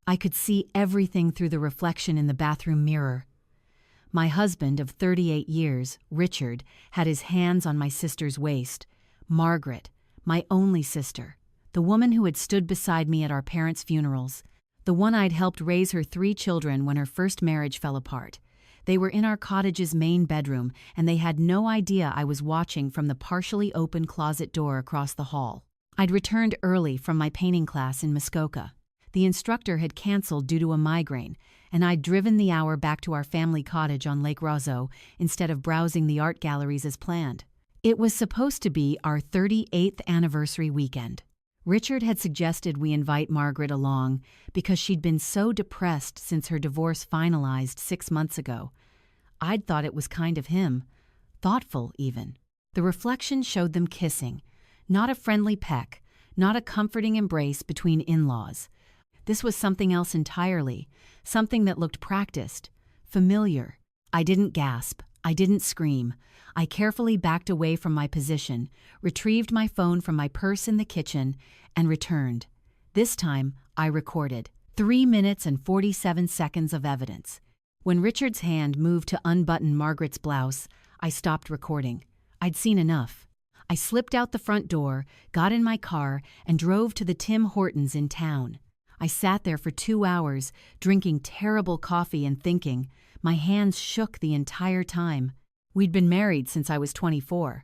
I could see everything through the reflection in the bathroom mirror. My husband of 38 years, Richard, had his hands on my sister's waist. Margaret, my only sister, the woman who had stood beside me at our parents' funerals, the one I'd helped raise her 3 children when her first marriage fell apart. They were in our cottage's main bedroom, and they had no idea I was watching from the partially open closet door across the hall. I'd returned early from my painting class in Muskoka. The instructor had canceled due to a migraine, and I'd driven the hour back to our family cottage on Lake Roseau instead of browsing the art galleries as planned. It was supposed to be our 38th anniversary weekend. Richard had suggested we invite Margaret along because she'd been so depressed since her divorce finalized 6 months ago. I'd thought it was kind of him, thoughtful even. The reflection showed them kissing, not a friendly peck, not a comforting embrace between in-laws. This was something else entirely, something that looked practiced, familiar. I didn't gasp. I didn't scream. I carefully backed away from my position, retrieved my phone from my purse in the kitchen, and returned. This time, I recorded 3 minutes and 47 seconds of evidence. When Richard's hand moved to unbutton Margaret's blouse, I stopped recording. I'd seen enough. I slipped out the front door, got in my car, and drove to the Tim Hortons in town. I sat there for 2 hours, drinking terrible coffee and thinking. My hands shook the entire time. We'd been married since I was 24.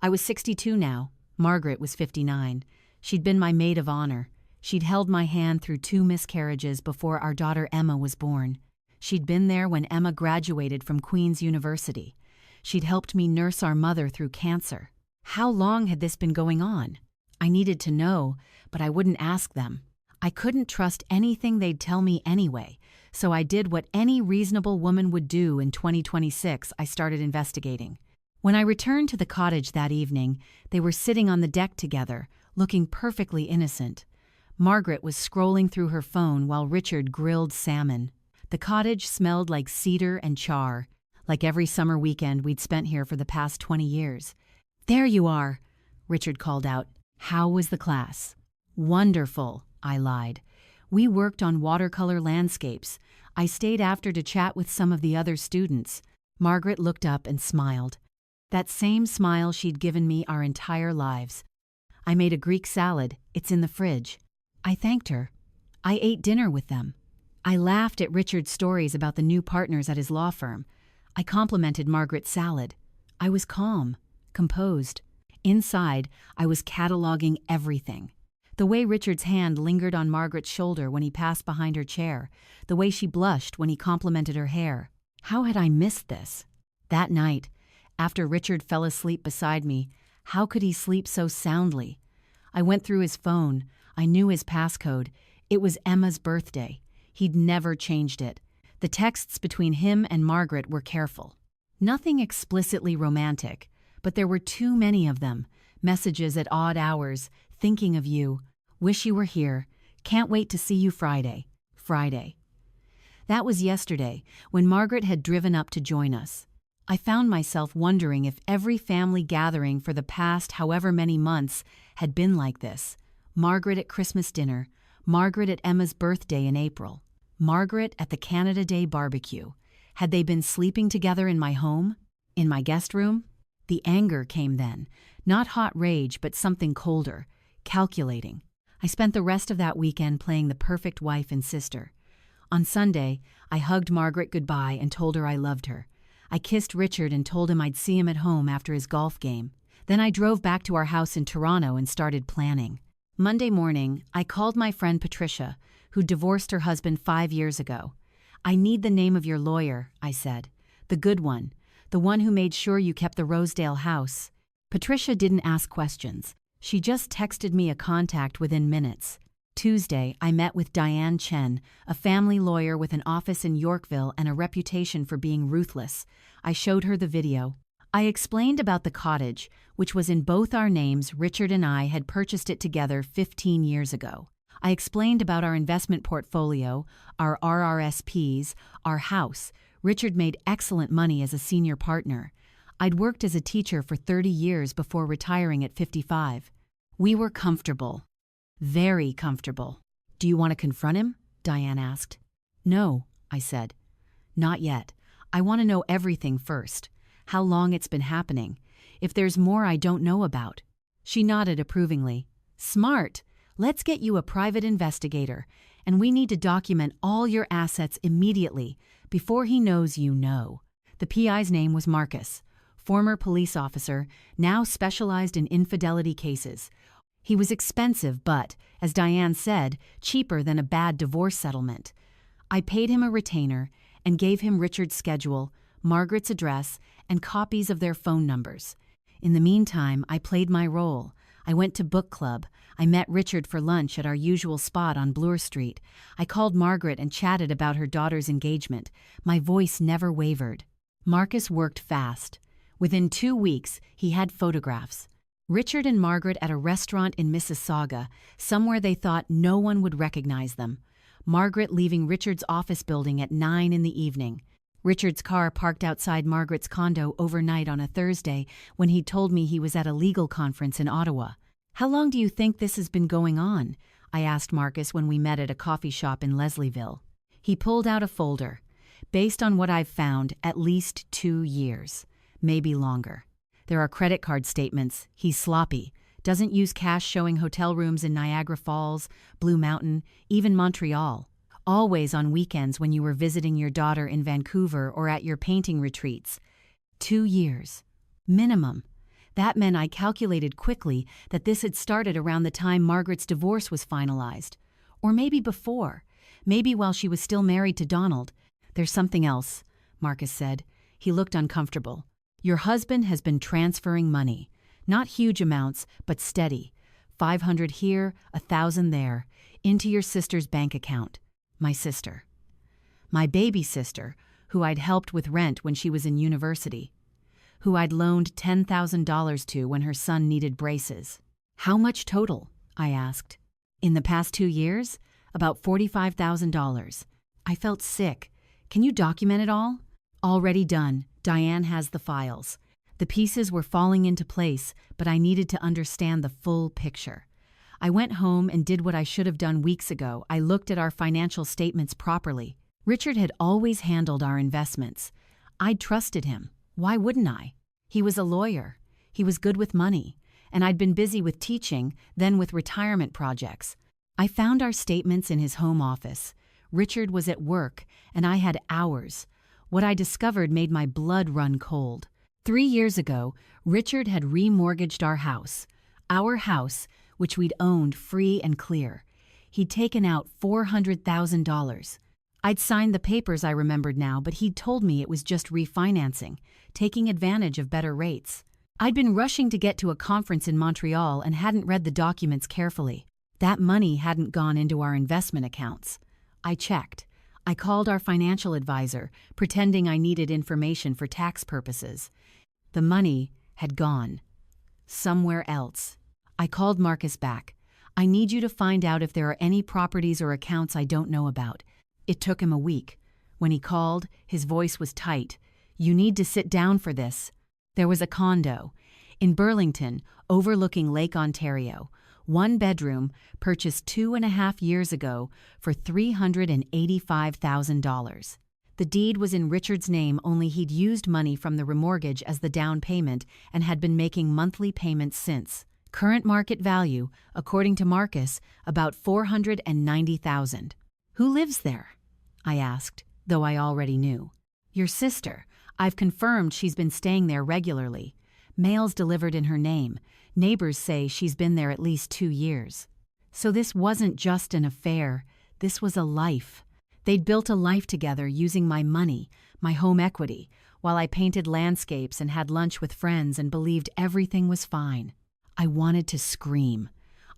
I was 62 now. Margaret was 59. She'd been my maid of honor. She'd held my hand through 2 miscarriages before our daughter Emma was born. She'd been there when Emma graduated from Queen's University. She'd helped me nurse our mother through cancer. How long had this been going on? I needed to know, but I wouldn't ask them. I couldn't trust anything they'd tell me anyway, so I did what any reasonable woman would do in 2026. I started investigating. When I returned to the cottage that evening, they were sitting on the deck together, looking perfectly innocent. Margaret was scrolling through her phone while Richard grilled salmon. The cottage smelled like cedar and char, like every summer weekend we'd spent here for the past 20 years. "There you are," Richard called out. "How was the class?" "Wonderful," I lied. "We worked on watercolor landscapes. I stayed after to chat with some of the other students." Margaret looked up and smiled. That same smile she'd given me our entire lives. "I made a Greek salad. It's in the fridge." I thanked her. I ate dinner with them. I laughed at Richard's stories about the new partners at his law firm. I complimented Margaret's salad. I was calm, composed. Inside, I was cataloging everything. The way Richard's hand lingered on Margaret's shoulder when he passed behind her chair, the way she blushed when he complimented her hair. How had I missed this? That night, after Richard fell asleep beside me, how could he sleep so soundly? I went through his phone. I knew his passcode. It was Emma's birthday. He'd never changed it. The texts between him and Margaret were careful. Nothing explicitly romantic, but there were too many of them. Messages at odd hours, thinking of you, wish you were here, can't wait to see you Friday. That was yesterday, when Margaret had driven up to join us. I found myself wondering if every family gathering for the past however many months had been like this. Margaret at Christmas dinner, Margaret at Emma's birthday in April, Margaret at the Canada Day barbecue. Had they been sleeping together in my home? In my guest room? The anger came then. Not hot rage, but something colder, calculating. I spent the rest of that weekend playing the perfect wife and sister. On Sunday, I hugged Margaret goodbye and told her I loved her. I kissed Richard and told him I'd see him at home after his golf game. Then I drove back to our house in Toronto and started planning. Monday morning, I called my friend Patricia, who divorced her husband 5 years ago. "I need the name of your lawyer," I said. "The good one. The one who made sure you kept the Rosedale house." Patricia didn't ask questions. She just texted me a contact within minutes. Tuesday, I met with Diane Chen, a family lawyer with an office in Yorkville and a reputation for being ruthless. I showed her the video. I explained about the cottage, which was in both our names. Richard and I had purchased it together 15 years ago. I explained about our investment portfolio, our RRSPs, our house. Richard made excellent money as a senior partner. I'd worked as a teacher for 30 years before retiring at 55. We were comfortable. Very comfortable. "Do you want to confront him?" Diane asked. No, I said. Not yet. I want to know everything first. How long it's been happening. If there's more I don't know about. She nodded approvingly. Smart. Let's get you a private investigator, and we need to document all your assets immediately, before he knows you know. The PI's name was Marcus, former police officer, now specialized in infidelity cases. He was expensive but, as Diane said, cheaper than a bad divorce settlement. I paid him a retainer and gave him Richard's schedule, Margaret's address, and copies of their phone numbers. In the meantime, I played my role. I went to book club. I met Richard for lunch at our usual spot on Bloor Street. I called Margaret and chatted about her daughter's engagement. My voice never wavered. Marcus worked fast. Within 2 weeks, he had photographs. Richard and Margaret at a restaurant in Mississauga, somewhere they thought no one would recognize them. Margaret leaving Richard's office building at 9 in the evening. Richard's car parked outside Margaret's condo overnight on a Thursday when he told me he was at a legal conference in Ottawa. How long do you think this has been going on? I asked Marcus when we met at a coffee shop in Leslieville. He pulled out a folder. Based on what I've found, at least 2 years. Maybe longer. There are credit card statements. He's sloppy. Doesn't use cash, showing hotel rooms in Niagara Falls, Blue Mountain, even Montreal. Always on weekends when you were visiting your daughter in Vancouver or at your painting retreats. 2 years. Minimum. That meant I calculated quickly that this had started around the time Margaret's divorce was finalized. Or maybe before. Maybe while she was still married to Donald. There's something else, Marcus said. He looked uncomfortable. Your husband has been transferring money. Not huge amounts, but steady. 500 here, 1,000 there. Into your sister's bank account. My sister. My baby sister, who I'd helped with rent when she was in university. Who I'd loaned $10,000 to when her son needed braces. How much total? I asked. In the past 2 years? About $45,000. I felt sick. Can you document it all? Already done. Diane has the files. The pieces were falling into place, but I needed to understand the full picture. I went home and did what I should have done weeks ago. I looked at our financial statements properly. Richard had always handled our investments. I'd trusted him. Why wouldn't I? He was a lawyer. He was good with money. And I'd been busy with teaching, then with retirement projects. I found our statements in his home office. Richard was at work, and I had hours. What I discovered made my blood run cold. 3 years ago, Richard had remortgaged our house. Our house, which we'd owned free and clear. He'd taken out $400,000. I'd signed the papers, I remembered now, but he'd told me it was just refinancing, taking advantage of better rates. I'd been rushing to get to a conference in Montreal and hadn't read the documents carefully. That money hadn't gone into our investment accounts. I checked. I called our financial advisor, pretending I needed information for tax purposes. The money had gone. Somewhere else. I called Marcus back. I need you to find out if there are any properties or accounts I don't know about. It took him a week. When he called, his voice was tight. You need to sit down for this. There was a condo in Burlington, overlooking Lake Ontario. 1 bedroom, purchased 2.5 years ago for $385,000. The deed was in Richard's name, only he'd used money from the remortgage as the down payment and had been making monthly payments since. Current market value, according to Marcus, about $490,000. Who lives there? I asked, though I already knew. Your sister. I've confirmed she's been staying there regularly. Mail's delivered in her name. Neighbors say she's been there at least 2 years. So this wasn't just an affair. This was a life. They'd built a life together using my money, my home equity, while I painted landscapes and had lunch with friends and believed everything was fine. I wanted to scream.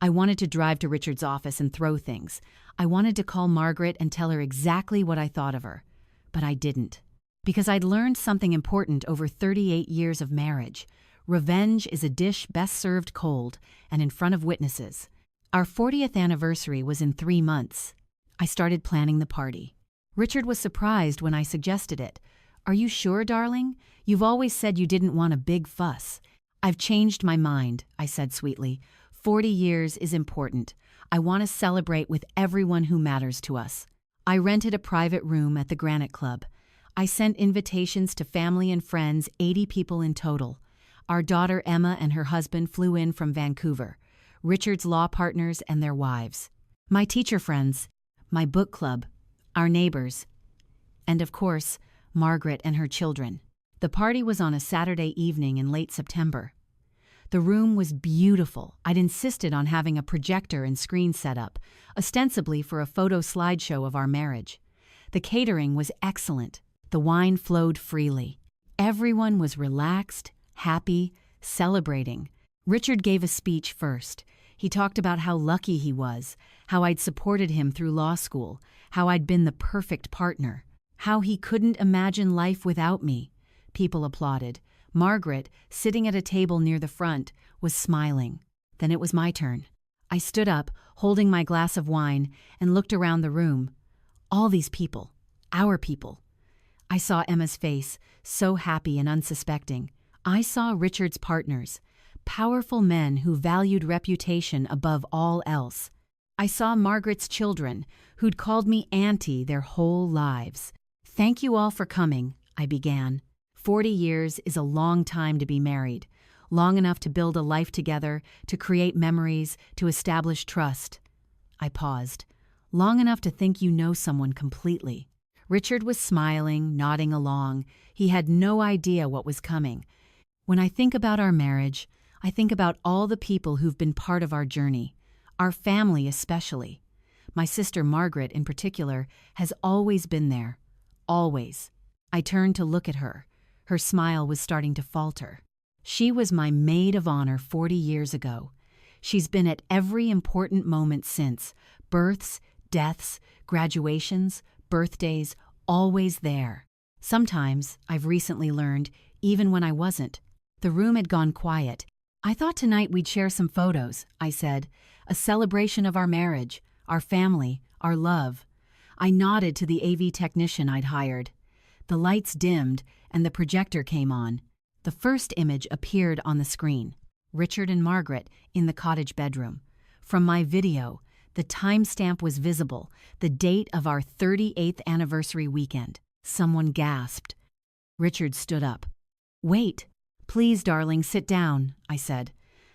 I wanted to drive to Richard's office and throw things. I wanted to call Margaret and tell her exactly what I thought of her. But I didn't. Because I'd learned something important over 38 years of marriage. Revenge is a dish best served cold and in front of witnesses. Our 40th anniversary was in 3 months. I started planning the party. Richard was surprised when I suggested it. Are you sure, darling? You've always said you didn't want a big fuss. I've changed my mind, I said sweetly. 40 years is important. I want to celebrate with everyone who matters to us. I rented a private room at the Granite Club. I sent invitations to family and friends, 80 people in total. Our daughter Emma and her husband flew in from Vancouver, Richard's law partners and their wives, my teacher friends, my book club, our neighbors, and of course, Margaret and her children. The party was on a Saturday evening in late September. The room was beautiful. I'd insisted on having a projector and screen set up, ostensibly for a photo slideshow of our marriage. The catering was excellent. The wine flowed freely. Everyone was relaxed, happy, celebrating. Richard gave a speech first. He talked about how lucky he was, how I'd supported him through law school, how I'd been the perfect partner, how he couldn't imagine life without me. People applauded. Margaret, sitting at a table near the front, was smiling. Then it was my turn. I stood up, holding my glass of wine, and looked around the room. All these people. Our people. I saw Emma's face, so happy and unsuspecting. I saw Richard's partners, powerful men who valued reputation above all else. I saw Margaret's children, who'd called me auntie their whole lives. "Thank you all for coming," I began. 40 years is a long time to be married, long enough to build a life together, to create memories, to establish trust. I paused. Long enough to think you know someone completely. Richard was smiling, nodding along. He had no idea what was coming. When I think about our marriage, I think about all the people who've been part of our journey, our family especially. My sister Margaret, in particular, has always been there. Always. I turned to look at her. Her smile was starting to falter. She was my maid of honor 40 years ago. She's been at every important moment since. Births, deaths, graduations, birthdays, always there. Sometimes, I've recently learned, even when I wasn't. The room had gone quiet. "I thought tonight we'd share some photos," I said. "A celebration of our marriage, our family, our love." I nodded to the AV technician I'd hired. The lights dimmed, and the projector came on. The first image appeared on the screen. Richard and Margaret in the cottage bedroom. From my video, the timestamp was visible, the date of our 38th anniversary weekend. Someone gasped. Richard stood up. "Wait. Please, darling, sit down," I said.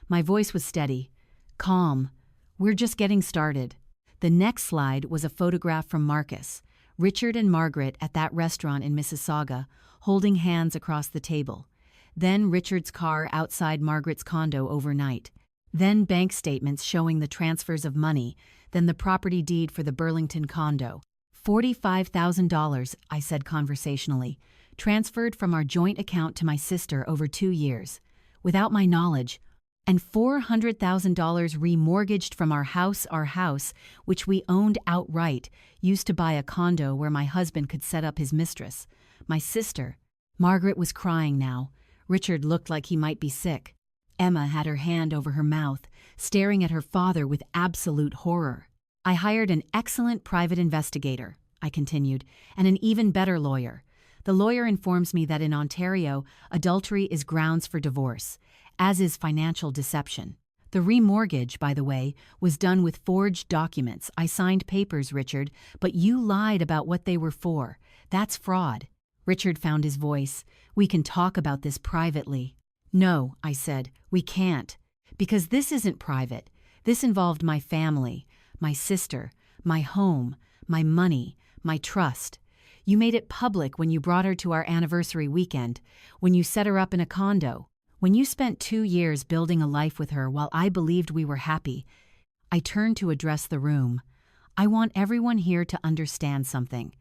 My voice was steady, calm. "We're just getting started." The next slide was a photograph from Marcus, Richard and Margaret at that restaurant in Mississauga, holding hands across the table. Then Richard's car outside Margaret's condo overnight. Then bank statements showing the transfers of money, then the property deed for the Burlington condo. $45,000, I said conversationally, transferred from our joint account to my sister over 2 years, without my knowledge, and $400,000 remortgaged from our house, which we owned outright, used to buy a condo where my husband could set up his mistress, my sister. Margaret was crying now. Richard looked like he might be sick. Emma had her hand over her mouth, staring at her father with absolute horror. "I hired an excellent private investigator," I continued, "and an even better lawyer. The lawyer informs me that in Ontario, adultery is grounds for divorce, as is financial deception. The remortgage, by the way, was done with forged documents. I signed papers, Richard, but you lied about what they were for. That's fraud." Richard found his voice. "We can talk about this privately." "No," I said, "we can't. Because this isn't private. This involved my family, my sister, my home, my money, my trust. You made it public when you brought her to our anniversary weekend, when you set her up in a condo, when you spent 2 years building a life with her while I believed we were happy." I turned to address the room. "I want everyone here to understand something.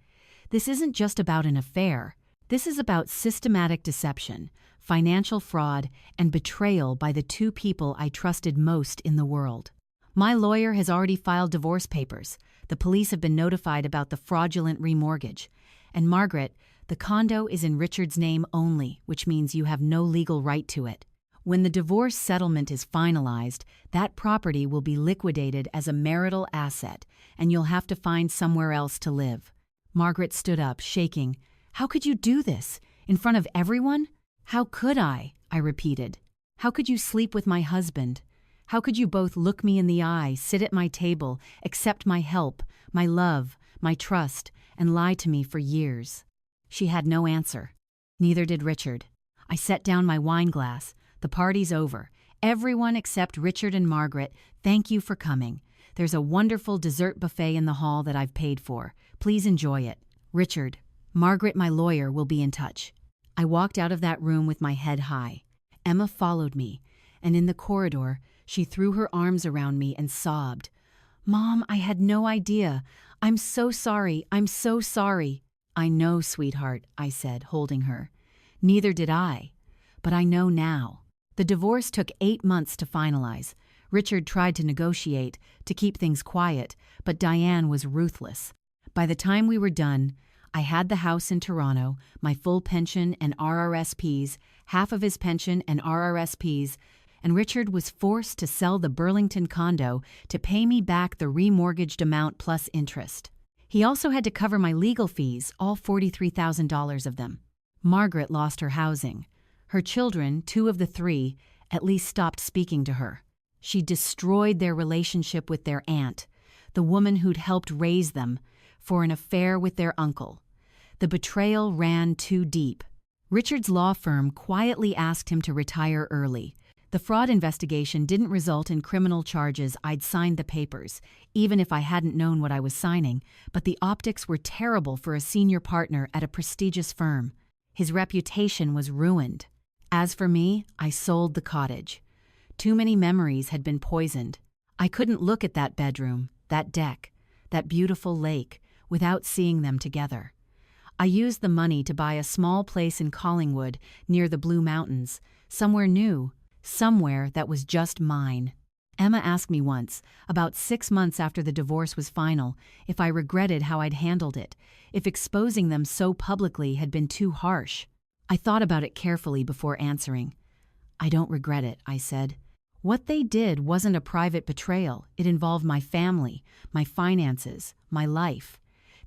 This isn't just about an affair. This is about systematic deception, financial fraud, and betrayal by the 2 people I trusted most in the world. My lawyer has already filed divorce papers. The police have been notified about the fraudulent remortgage. And Margaret, the condo is in Richard's name only, which means you have no legal right to it. When the divorce settlement is finalized, that property will be liquidated as a marital asset, and you'll have to find somewhere else to live." Margaret stood up, shaking. "How could you do this? In front of everyone?" "How could I repeated. "How could you sleep with my husband? How could you both look me in the eye, sit at my table, accept my help, my love, my trust, and lied to me for years. She had no answer. Neither did Richard. I set down my wine glass. The party's over. Everyone except Richard and Margaret, thank you for coming. There's a wonderful dessert buffet in the hall that I've paid for. Please enjoy it. Richard, Margaret, my lawyer, will be in touch. I walked out of that room with my head high. Emma followed me, and in the corridor, she threw her arms around me and sobbed. Mom, I had no idea. I'm so sorry. I'm so sorry. I know, sweetheart, I said, holding her. Neither did I. But I know now. The divorce took 8 months to finalize. Richard tried to negotiate, to keep things quiet, but Diane was ruthless. By the time we were done, I had the house in Toronto, my full pension and RRSPs, half of his pension and RRSPs, and Richard was forced to sell the Burlington condo to pay me back the remortgaged amount plus interest. He also had to cover my legal fees, all $43,000 of them. Margaret lost her housing. Her children, 2 of the 3, at least stopped speaking to her. She destroyed their relationship with their aunt, the woman who'd helped raise them, for an affair with their uncle. The betrayal ran too deep. Richard's law firm quietly asked him to retire early. The fraud investigation didn't result in criminal charges. I'd signed the papers, even if I hadn't known what I was signing, but the optics were terrible for a senior partner at a prestigious firm. His reputation was ruined. As for me, I sold the cottage. Too many memories had been poisoned. I couldn't look at that bedroom, that deck, that beautiful lake, without seeing them together. I used the money to buy a small place in Collingwood, near the Blue Mountains, somewhere new, somewhere that was just mine. Emma asked me once, about 6 months after the divorce was final, if I regretted how I'd handled it, if exposing them so publicly had been too harsh. I thought about it carefully before answering. I don't regret it, I said. What they did wasn't a private betrayal. It involved my family, my finances, my life.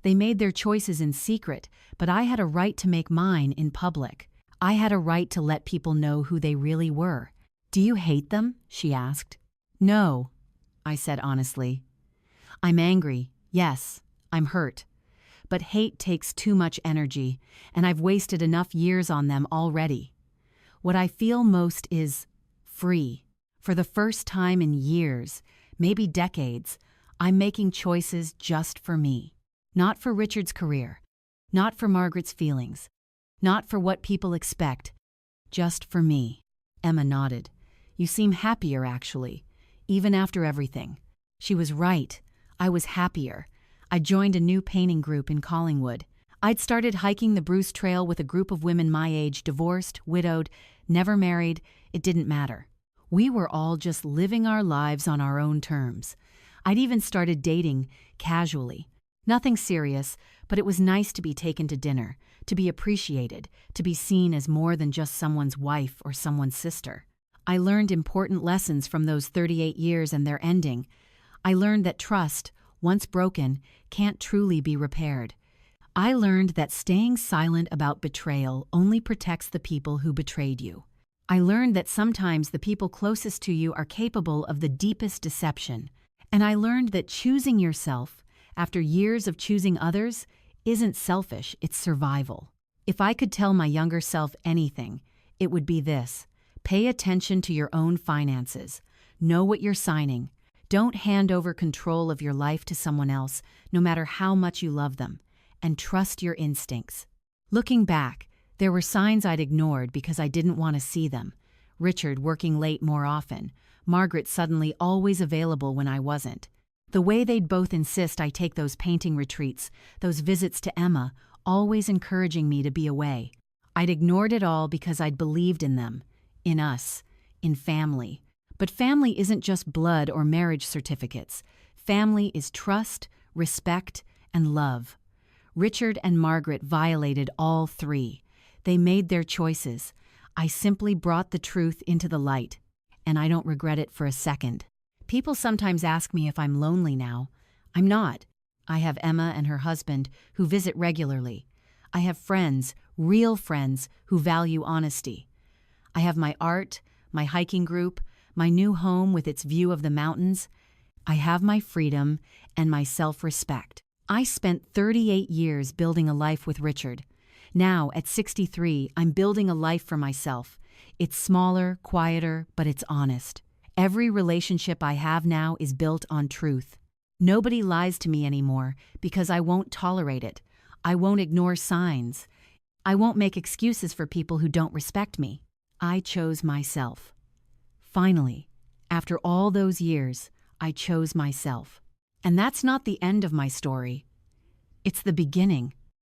They made their choices in secret, but I had a right to make mine in public. I had a right to let people know who they really were. Do you hate them? She asked. No, I said honestly. I'm angry, yes, I'm hurt. But hate takes too much energy, and I've wasted enough years on them already. What I feel most is free. For the first time in years, maybe decades, I'm making choices just for me. Not for Richard's career, not for Margaret's feelings, not for what people expect, just for me. Emma nodded. You seem happier, actually, even after everything. She was right. I was happier. I joined a new painting group in Collingwood. I'd started hiking the Bruce Trail with a group of women my age, divorced, widowed, never married. It didn't matter. We were all just living our lives on our own terms. I'd even started dating, casually. Nothing serious, but it was nice to be taken to dinner, to be appreciated, to be seen as more than just someone's wife or someone's sister. I learned important lessons from those 38 years and their ending. I learned that trust, once broken, can't truly be repaired. I learned that staying silent about betrayal only protects the people who betrayed you. I learned that sometimes the people closest to you are capable of the deepest deception. And I learned that choosing yourself, after years of choosing others, isn't selfish, it's survival. If I could tell my younger self anything, it would be this. Pay attention to your own finances. Know what you're signing. Don't hand over control of your life to someone else, no matter how much you love them. And trust your instincts. Looking back, there were signs I'd ignored because I didn't want to see them. Richard working late more often. Margaret suddenly always available when I wasn't. The way they'd both insist I take those painting retreats, those visits to Emma, always encouraging me to be away. I'd ignored it all because I'd believed in them, in us, in family. But family isn't just blood or marriage certificates. Family is trust, respect, and love. Richard and Margaret violated all 3. They made their choices. I simply brought the truth into the light, and I don't regret it for a second. People sometimes ask me if I'm lonely now. I'm not. I have Emma and her husband who visit regularly. I have friends, real friends, who value honesty. I have my art, my hiking group, my new home with its view of the mountains. I have my freedom and my self-respect. I spent 38 years building a life with Richard. Now, at 63, I'm building a life for myself. It's smaller, quieter, but it's honest. Every relationship I have now is built on truth. Nobody lies to me anymore because I won't tolerate it. I won't ignore signs. I won't make excuses for people who don't respect me. I chose myself. Finally, after all those years, I chose myself. And that's not the end of my story. It's the beginning.